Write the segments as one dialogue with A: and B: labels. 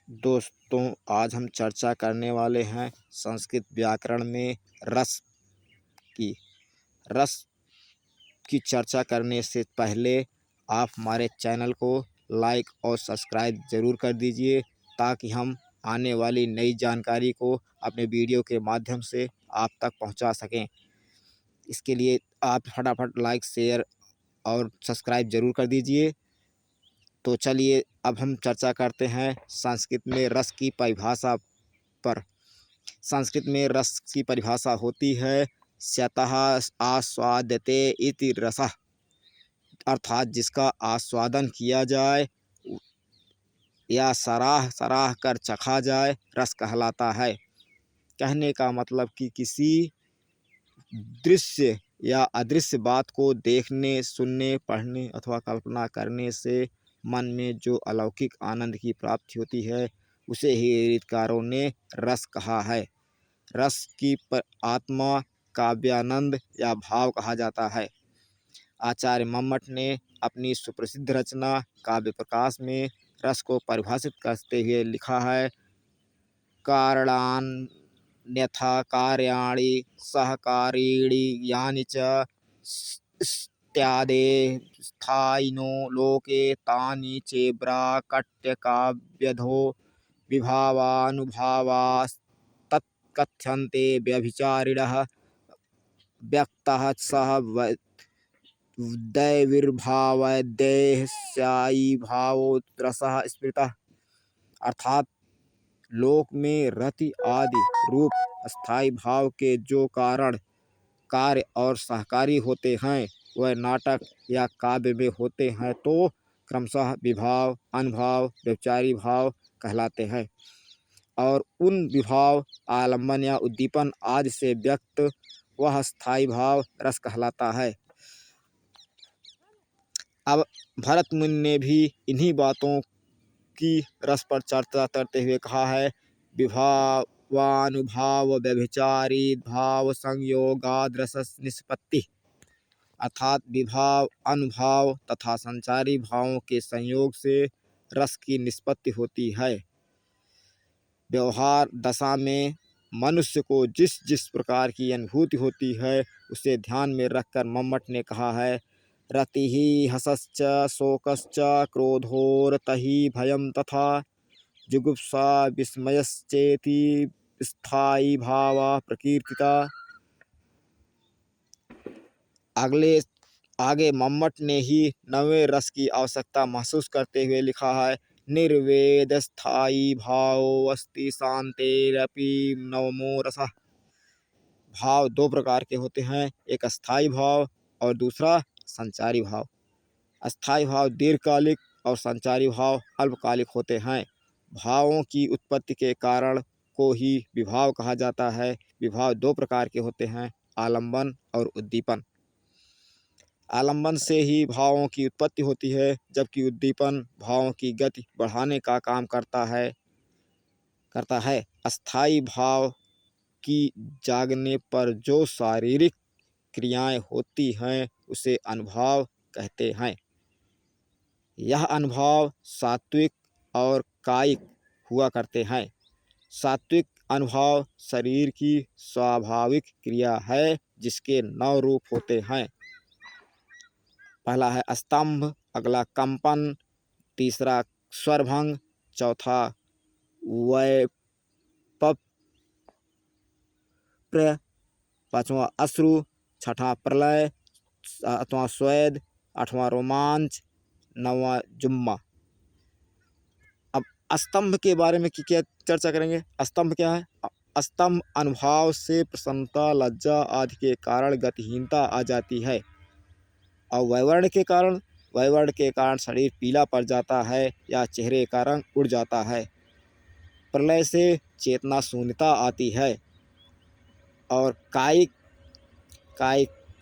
A: दोस्तों, आज हम चर्चा करने वाले हैं संस्कृत व्याकरण में रस की। रस की चर्चा करने से पहले आप हमारे चैनल को लाइक और सब्सक्राइब ज़रूर कर दीजिए, ताकि हम आने वाली नई जानकारी को अपने वीडियो के माध्यम से आप तक पहुंचा सकें। इसके लिए आप फटाफट लाइक, शेयर और सब्सक्राइब ज़रूर कर दीजिए। तो चलिए अब हम चर्चा करते हैं संस्कृत में रस की परिभाषा पर। संस्कृत में रस की परिभाषा होती है स्यतः आस्वाद्यते इति रसः, अर्थात जिसका आस्वादन किया जाए या सराह सराह कर चखा जाए रस कहलाता है। कहने का मतलब कि किसी दृश्य या अदृश्य बात को देखने, सुनने, पढ़ने अथवा कल्पना करने से मन में जो अलौकिक आनंद की प्राप्ति होती है, उसे ही रीतकारों ने रस कहा है। रस की आत्मा काव्यानंद या भाव कहा जाता है। आचार्य मम्मट ने अपनी सुप्रसिद्ध रचना काव्य प्रकाश में रस को परिभाषित करते हुए लिखा है, कारणान्यथा कार्याणि सहकारीणि यानि च इत्यादे स्थायिनो लोके तानि चेब्राकट्यकाव्यधो विभावानुभावास्तत्कथ्यन्ते व्यभिचारिणः व्यक्तः सह दैविर्भावदैः स्यायी भावो रसः स्मृतः, अर्थात लोक में रति आदि रूप अस्थाई भाव के जो कारण, कार्य और सहकारी होते हैं, वह नाटक या काव्य में होते हैं तो क्रमशः विभाव, अनुभाव, व्यभिचारी भाव कहलाते हैं। और उन विभाव, आलम्बन या उद्दीपन आदि से व्यक्त वह स्थायी भाव रस कहलाता है। अब भरत मुनि ने भी इन्हीं बातों की रस पर चर्चा करते हुए कहा है, विभावानुभाव व्यभिचारी भाव संयोगाद रस निष्पत्ति, अर्थात विभाव, अनुभाव तथा संचारी भावों के संयोग से रस की निष्पत्ति होती है। व्यवहार दशा में मनुष्य को जिस जिस प्रकार की अनुभूति होती है, उसे ध्यान में रखकर मम्मट ने कहा है, रतिः हसश्च शोकश्च क्रोधोरतिः भयं तथा जुगुप्सा विस्मयश्चेति स्थायी भावा प्रकीर्तिता। आगे मम्मट ने ही नवे रस की आवश्यकता महसूस करते हुए लिखा है, निर्वेद स्थायी भावो अस्ति शांतेरपि नवमो रसः। भाव दो प्रकार के होते हैं, एक अस्थाई भाव और दूसरा संचारी भाव। अस्थाई भाव दीर्घकालिक और संचारी भाव अल्पकालिक होते हैं। भावों की उत्पत्ति के कारण को ही विभाव कहा जाता है। विभाव दो प्रकार के होते हैं, आलंबन और उद्दीपन। आलंबन से ही भावों की उत्पत्ति होती है, जबकि उद्दीपन भावों की गति बढ़ाने का काम करता है। अस्थाई भाव की जागने पर जो शारीरिक क्रियाएं होती हैं, उसे अनुभाव कहते हैं। यह अनुभाव सात्विक और कायिक हुआ करते हैं। सात्विक अनुभाव शरीर की स्वाभाविक क्रिया है, जिसके 9 रूप होते हैं। पहला है स्तंभ, अगला कंपन, तीसरा स्वरभंग, चौथा वैपप्य, पांचवा अश्रु, छठा प्रलय, सातवां स्वेद, आठवां रोमांच, नौवां जुम्मा। अब स्तंभ के बारे में क्या चर्चा करेंगे। स्तंभ क्या है? स्तंभ अनुभाव से प्रसन्नता, लज्जा आदि के कारण गतिहीनता आ जाती है। और वैवर्ण के कारण शरीर पीला पड़ जाता है या चेहरे का रंग उड़ जाता है। प्रलय से चेतना शून्यता आती है। और कायिक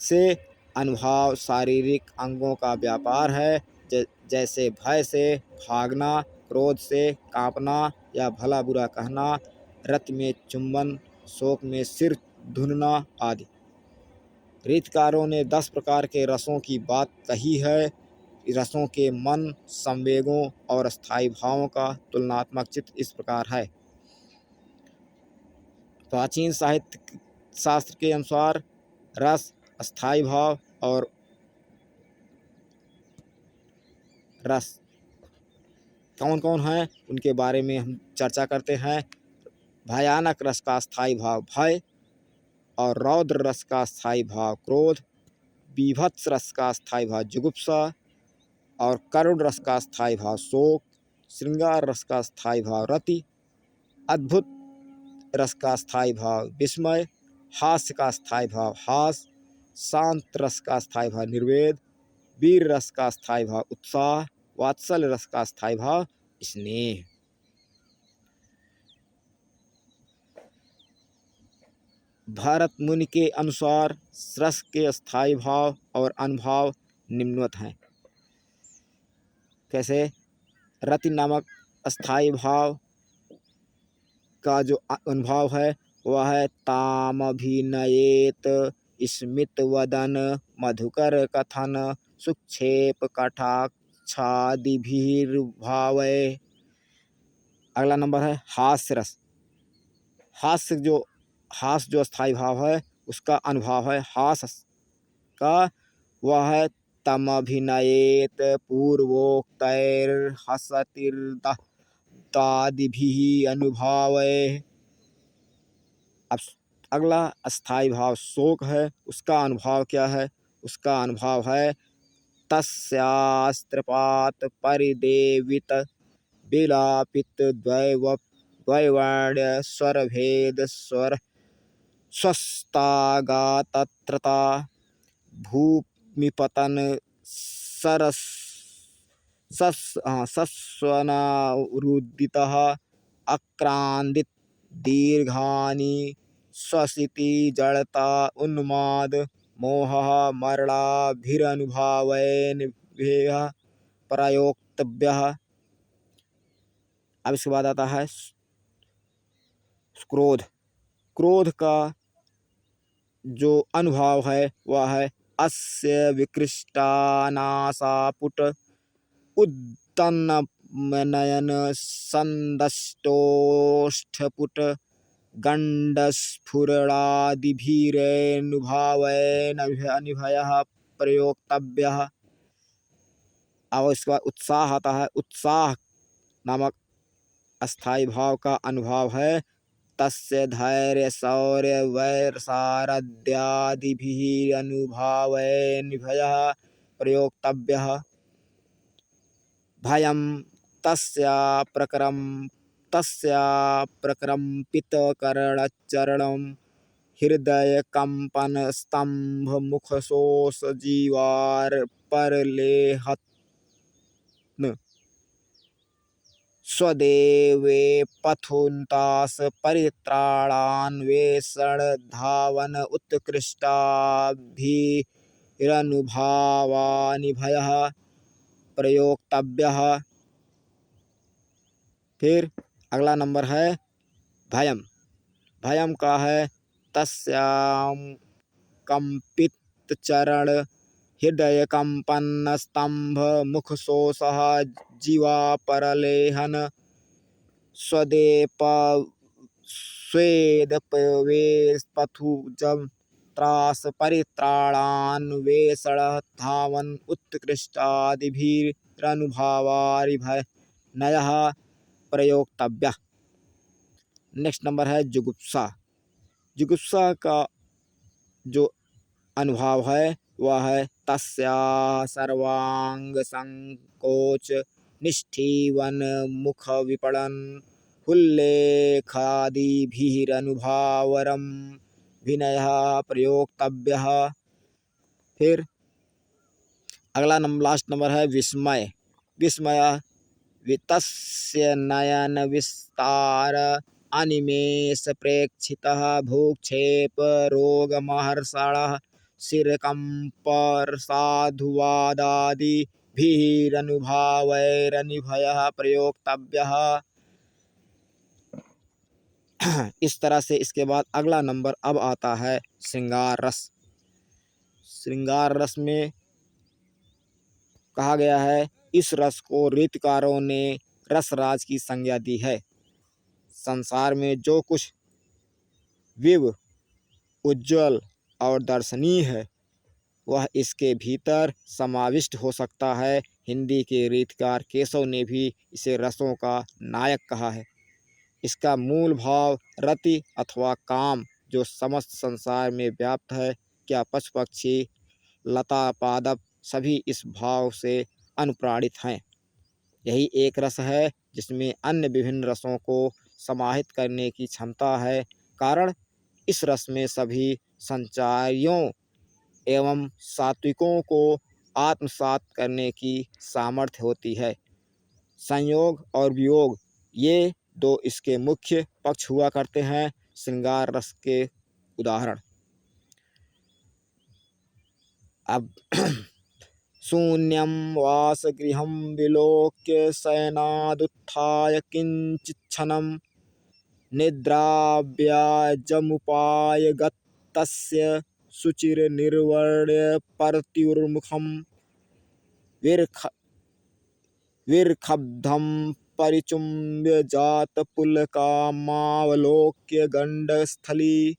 A: से अनुभाव शारीरिक अंगों का व्यापार है, जैसे भय से भागना, क्रोध से कांपना या भला बुरा कहना, रति में चुंबन, शोक में सिर धुनना आदि। रीतकारों ने 10 प्रकार के रसों की बात कही है। रसों के मन, संवेगों और स्थायी भावों का तुलनात्मक चित्र इस प्रकार है। प्राचीन साहित्य शास्त्र के अनुसार रस, स्थायी भाव और रस कौन कौन हैं उनके बारे में हम चर्चा करते हैं। भयानक रस का स्थायी भाव भय और रौद्र रस का स्थायी भाव क्रोध, बीभत्स रस का स्थायी भाव जुगुप्सा और करुण रस का स्थायी भाव शोक, श्रृंगार रस का स्थायी भाव रति, अद्भुत रस का स्थायी भाव विस्मय, हास्य का स्थायी भाव हास, शांत रस का स्थायी भाव निर्वेद, वीर रस का स्थायी भाव उत्साह, वात्सल्य रस का स्थायी भाव स्नेह। भरत मुनि के अनुसार रस के स्थायी भाव और अनुभाव निम्नवत हैं। कैसे? रति नामक स्थायी भाव का जो अनुभाव है वह है तामभिनयेत स्मित वदन मधुकर कथन सुक्षेप कटाक्षादिभिर्भावै। अगला नंबर है हास्य रस। हास्य जो स्थायी भाव है उसका अनुभाव है हास का, वह है तमभिनयेत पूर्वोक्तैर्हसतिर्दादिभिः अनुभावै। अब अगला स्थायी भाव शोक है, उसका अनुभाव क्या है? उसका अनुभाव है तस्यास्त्रपात परिदेवित विलापित द्वैवर्ण्य स्वरभेद स्वर स्वस्तागातत्रता भूमिपतन सस्वनारुदितः अक्रांदित दीर्घानि स्वसिति जड़ता उन्माद मोहः मरणाभिरनुभावैर्निभेयः प्रयोक्तव्यः। अब इसके बाद आता है क्रोध। क्रोध का जो अनुभाव है वह है अस्य विकृष्टानासापुट उद्दन्नयन संदष्टोष्ठपुट गंडस्फुरणादिभिरनुभावैर्निभयः प्रयोक्तव्यः। अब इसके बाद उत्साह आता है। उत्साह नामक अस्थायी भाव का अनुभाव है तस्य धैर्य शौर्य वैर सारद्यादिभिः अनुभावैर्निभयः प्रयोक्तव्यः। भयं तस्या प्रकम्पितकरणचरणं हृदयकम्पन स्तंभ मुखशोष जीवार परलेहत्न स्वदेवे पथुन्तास परित्राणान्वेषण धावन उत्कृष्टाभिरनुभावानिभयः प्रयोक्तव्यः। फिर अगला नंबर है भयम। भयम का है तस्याम कंपित चरण हृदय कंपन स्तंभ मुख शोषः जीवा परलेहन स्वदेप स्वेद पथुजम त्रास परित्राणान्वेषण धावन उत्कृष्टादिभिरनुभावारिभयः प्रयोक्तव्यः। नेक्स्ट नंबर है जुगुप्सा। जुगुप्सा का जो अनुभाव है वह है तस्या सर्वांग संकोच निष्ठीवन मुख विपणन हुल्लेखादिभिरनुभावरम विनयः प्रयोक्तव्यः। फिर अगला लास्ट नंबर है विस्मय। विस्मय वितस्य नयन विस्तार अनिमेष प्रेक्षितः भूक्षेप रोगमहर्षणः शिरकंपर साधुवादादिभिरनुभावैर्निभयः प्रयोक्तव्यः। इस तरह से इसके बाद अगला नंबर अब आता है श्रृंगार रस। श्रृंगार रस में कहा गया है। इस रस को रीतिकारों ने रसराज की संज्ञा दी है। संसार में जो कुछ विव, उज्ज्वल और दर्शनीय है वह इसके भीतर समाविष्ट हो सकता है। हिंदी के रीतिकार केशव ने भी इसे रसों का नायक कहा है। इसका मूल भाव रति अथवा काम जो समस्त संसार में व्याप्त है। क्या पशु पक्षी लता पादप सभी इस भाव से अनुप्राणित हैं। यही एक रस है जिसमें अन्य विभिन्न रसों को समाहित करने की क्षमता है। कारण इस रस में सभी संचारियों एवं सात्विकों को आत्मसात करने की सामर्थ्य होती है। संयोग और वियोग ये दो इसके मुख्य पक्ष हुआ करते हैं। श्रृंगार रस के उदाहरण अब शून्यं वासगृहं विलोक्य शयनादुत्थाय किञ्चिच्छनं निद्राव्याजमुपायगतस्य शुचिर्निर्वर्ण्य पर्त्युर्मुखं विर्खब्धं परिचुम्ब्य जातपुलकामावलोक्य गण्डस्थली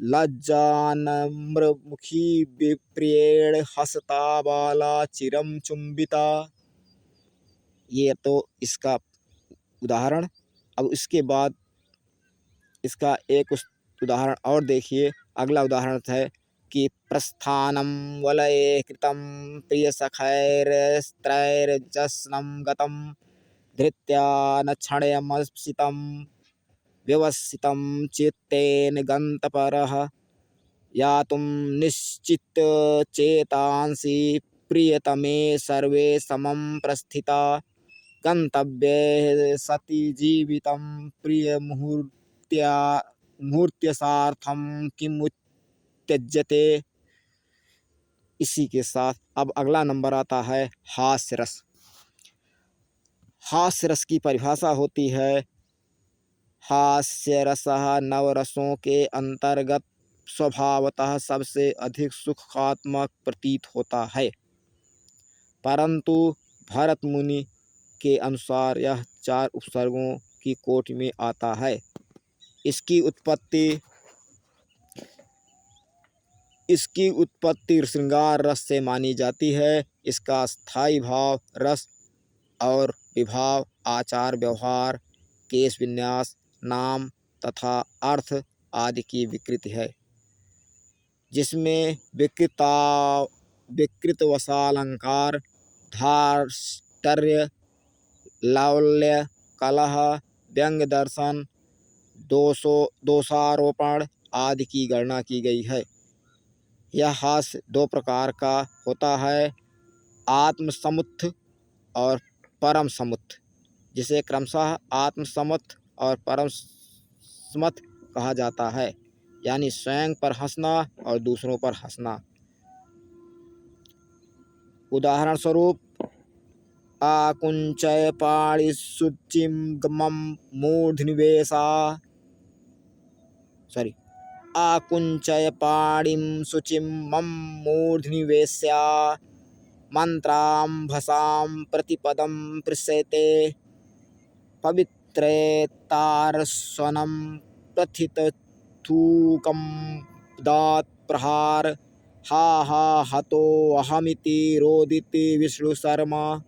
A: लज्जानम्रमुखी विप्रियेण हसता बाला चिरं चुम्बिता। ये तो इसका उदाहरण। अब इसके बाद इसका एक उदाहरण और देखिए। अगला उदाहरण है कि प्रस्थानं वलये कृतं प्रियसखैर्त्रैर्जस्नं गतं धृत्या न क्षणयमसितं व्यवसितं चित्तेन गन्तपरः यातुं निश्चितचेतांसि प्रियतमे सर्वे समं प्रस्थिता गन्तव्ये सति जीवितं प्रियमुहूर्त्यसार्थं किमुत्यज्यते। इसी के साथ अब अगला नंबर आता है हास्य रस। हास्य रस की परिभाषा होती है हास्य रसः नवरसों के अंतर्गत स्वभावतः सबसे अधिक सुखात्मक प्रतीत होता है। परंतु भरत मुनि के अनुसार यह 4 उपसर्गों की कोटि में आता है। इसकी उत्पत्ति श्रृंगार रस से मानी जाती है। इसका स्थायी भाव रस और विभाव आचार व्यवहार केश विन्यास नाम तथा अर्थ आदि की विकृति है। जिसमें विकृतवशालंकार धार्ष्टर्य लावल्य कलह व्यंग दर्शन दोषारोपण आदि की गणना की गई है। यह हास्य 2 प्रकार का होता है आत्मसमुत्थ और परम समुत्थ, जिसे क्रमशः आत्मसमुत्थ और परम समत्थ कहा जाता है। यानी स्वयं पर हंसना और दूसरों पर हंसना। उदाहरण स्वरूप आकुंचय पाणिशुचिं मम मूर्धनिवेशा आकुंचय पाणिं शुचिं मम मूर्धनिवेश्या मंत्रांभसां प्रतिपदं पृष्यते पवित्रेतारस्वनं प्रथितथूकं दात् प्रहार हा हा हतो अहमिति रोदिति विष्णु शर्मा।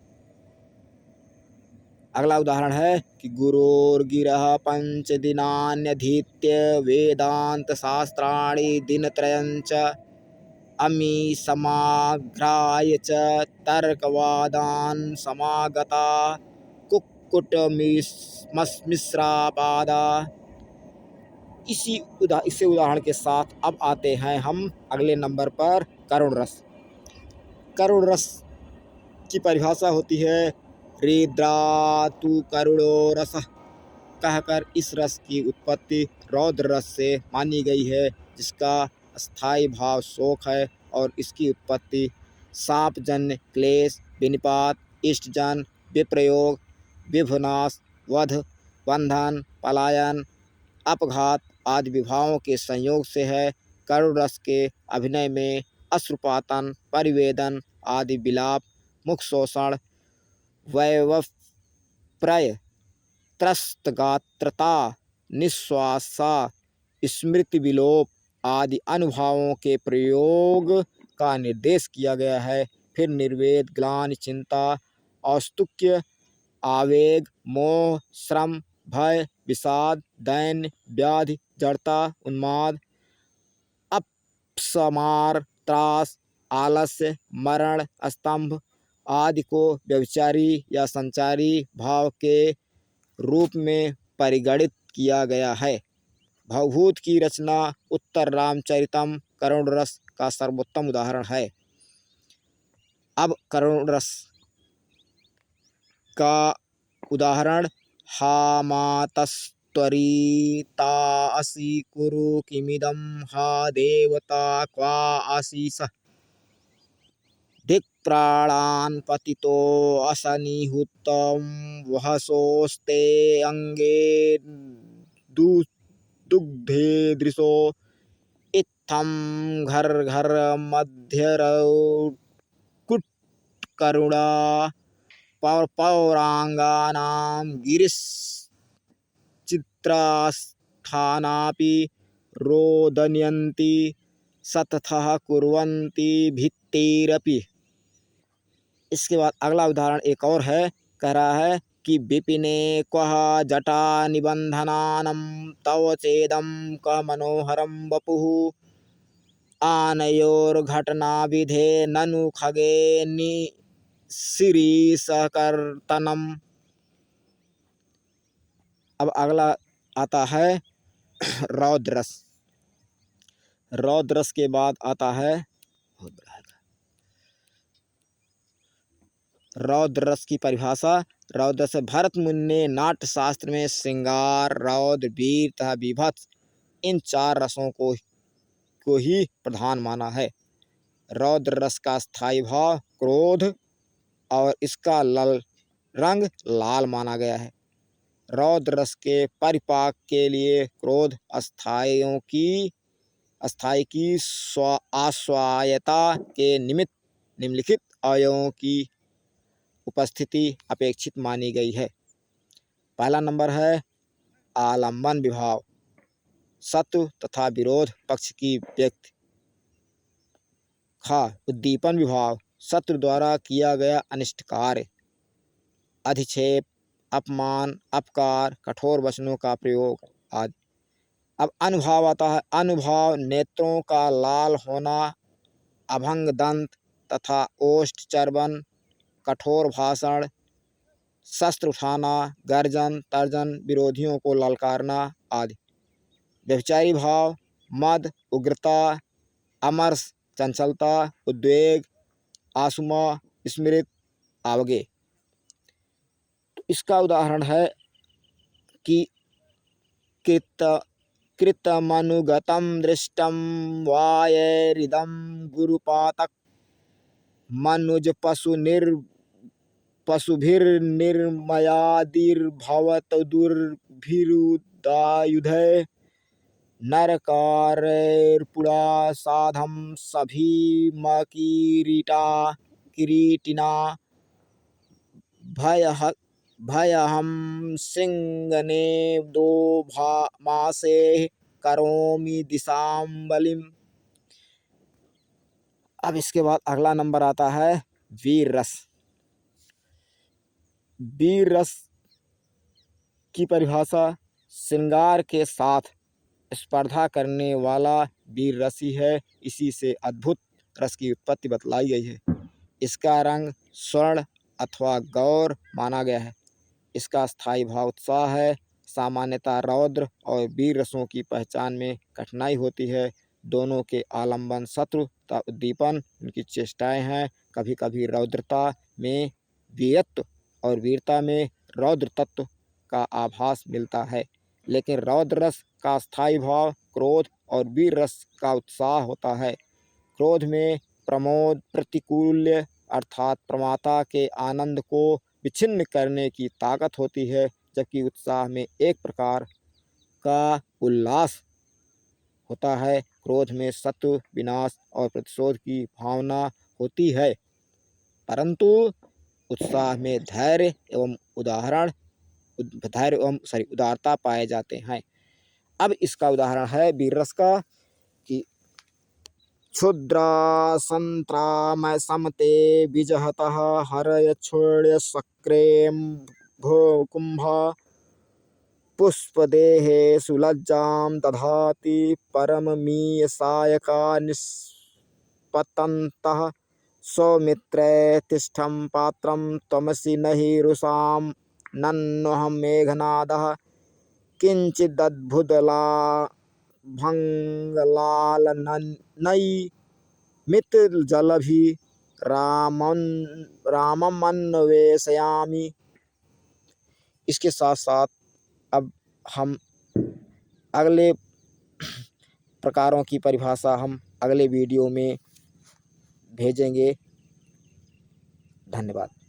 A: अगला उदाहरण है कि गुरोर्गिरः 5 दिनान्यधीत्य वेदांत शास्त्राणि दिनत्रयञ्च अमी समाघ्राय च तर्कवादान् समागता कुक्कुटमिश्रापादा। इसी उदाहरण के साथ अब आते हैं हम अगले नंबर पर करुण रस। करुण रस की परिभाषा होती है हृद्रातु करुणो रसः कहकर इस रस की उत्पत्ति रौद्र रस से मानी गई है, जिसका स्थायी भाव शोक है और इसकी उत्पत्ति शापजन्य क्लेश विनिपात इष्टजन विप्रयोग विभनाश वध बंधन पलायन अपघात आदि विभावों के संयोग से है। करुण रस के अभिनय में अश्रुपातन परिवेदन आदि विलाप मुख शोषण, वैवप्रय, त्रस्तगात्रता, निःश्वासा, स्मृति विलोप आदि अनुभावों के प्रयोग का निर्देश किया गया है। फिर निर्वेद, ग्लानि, चिंता, औत्सुक्य, आवेग, मोह, श्रम, भय, विषाद, दैन्य, व्याधि, जड़ता, उन्माद, अपस्मार, त्रास, आलस्य, मरण, स्तंभ आदि को व्यभिचारी या संचारी भाव के रूप में परिगणित किया गया है। भवभूत की रचना उत्तर रामचरितम करुण रस का सर्वोत्तम उदाहरण है। अब करुण रस का उदाहरण हा मातस्त्वरितासि कुरु किमिदं हा देवता क्वा आसीस धिक्प्राणान् पतितो असनिहुतं वहसोस्ते अंगे दुग्धे दृशो इत्थं घर घर मध्यरौकुट करुणा पौरांगानां गिरिश्चित्रास्थानापि रोदन्यन्ति सततः कुर्वन्ति भित्तिरपि। इसके बाद अगला उदाहरण एक और है, कह रहा है कि विपिने क्वः जटा निबंधनानं तव चेदं क मनोहरं वपुः आनयोर्घटनाविधे ननु खगे निशिरीषकर्तनम्। अब अगला आता है रौद्रस। रौद्रस के बाद आता है रौद्रस की परिभाषा। रौद्रस भरत मुनि ने नाट्य शास्त्र में श्रृंगार, रौद्र, वीर तथा बीभत्स इन 4 रसों को ही प्रधान माना है। रौद्र रस का स्थायी भाव क्रोध और इसका रंग लाल माना गया है। रौद्र रस के परिपाक के लिए क्रोध अस्थाई की आश्वायता के निमित्त निम्नलिखित अवयवों की उपस्थिति अपेक्षित मानी गई है। पहला नंबर है आलंबन विभाव, शत्रु तथा विरोध पक्ष की व्यक्ति। उद्दीपन विभाव, शत्रु द्वारा किया गया अनिष्ट कार्य। अधिक्षेप, अपमान, अपकार, कठोर वचनों का प्रयोग आदि। अब अनुभव आता है। अनुभव नेत्रों का लाल होना, अभंग दंत तथा ओष्ठ चर्बन, कठोर भाषण, शस्त्र उठाना, गर्जन तर्जन, विरोधियों को ललकारना आदि। व्यभिचारी भाव, मद, उग्रता, अमर्ष, चंचलता, उद्वेग, आसुमा, स्मृत, आवगे। तो इसका उदाहरण है कि कृतमनुगतं दृष्टं वायरिदं गुरुपातक मनुज पशुभिर्निर्मयादिर्भवत दुर्भिरुदायुधे नरकारैर्पुरा साधं सभीमकीरीटिना भयहं सिंगने दो मासे करोमि दिशां बलिम। अब इसके बाद अगला नंबर आता है वीर रस। वीर रस की परिभाषा, श्रृंगार के साथ स्पर्धा करने वाला वीर रस ही है। इसी से अद्भुत रस की उत्पत्ति बतलाई गई है। इसका रंग स्वर्ण अथवा गौर माना गया है। इसका स्थायी भाव उत्साह है। सामान्यतः रौद्र और वीर रसों की पहचान में कठिनाई होती है। दोनों के आलंबन, शत्रु तथा उद्दीपन उनकी चेष्टाएं हैं। कभी कभी रौद्रता में वीरत्व और वीरता में रौद्र तत्व का आभास मिलता है, लेकिन रौद्र रस का स्थायी भाव क्रोध और वीर रस का उत्साह होता है। क्रोध में प्रमोद, प्रतिकूल्य अर्थात प्रमाता के आनंद को विच्छिन्न करने की ताकत होती है, जबकि उत्साह में एक प्रकार का उल्लास होता है। क्रोध में शत्रु विनाश और प्रतिशोध की भावना होती है। परंतु उत्साह में उदारता पाए जाते हैं। अब इसका उदाहरण है वीर रस का कि क्षुद्रा संत्रामय समते विजहतः हरयक्षोण्य सक्रेम भूकुंभ पुष्पदेहे सुलज्जां दधाति परममीयसायका निष्पतन्तः सौमित्रे तिष्ठं पात्रं त्वमसि नहि रुषां नन्वहं मेघनादः किञ्चिदद्भुतलाभङ्गलालनैमितजलभि राममन्वेषयामि। इसके साथ साथ अब हम अगले प्रकारों की परिभाषा हम अगले वीडियो में भेजेंगे। धन्यवाद।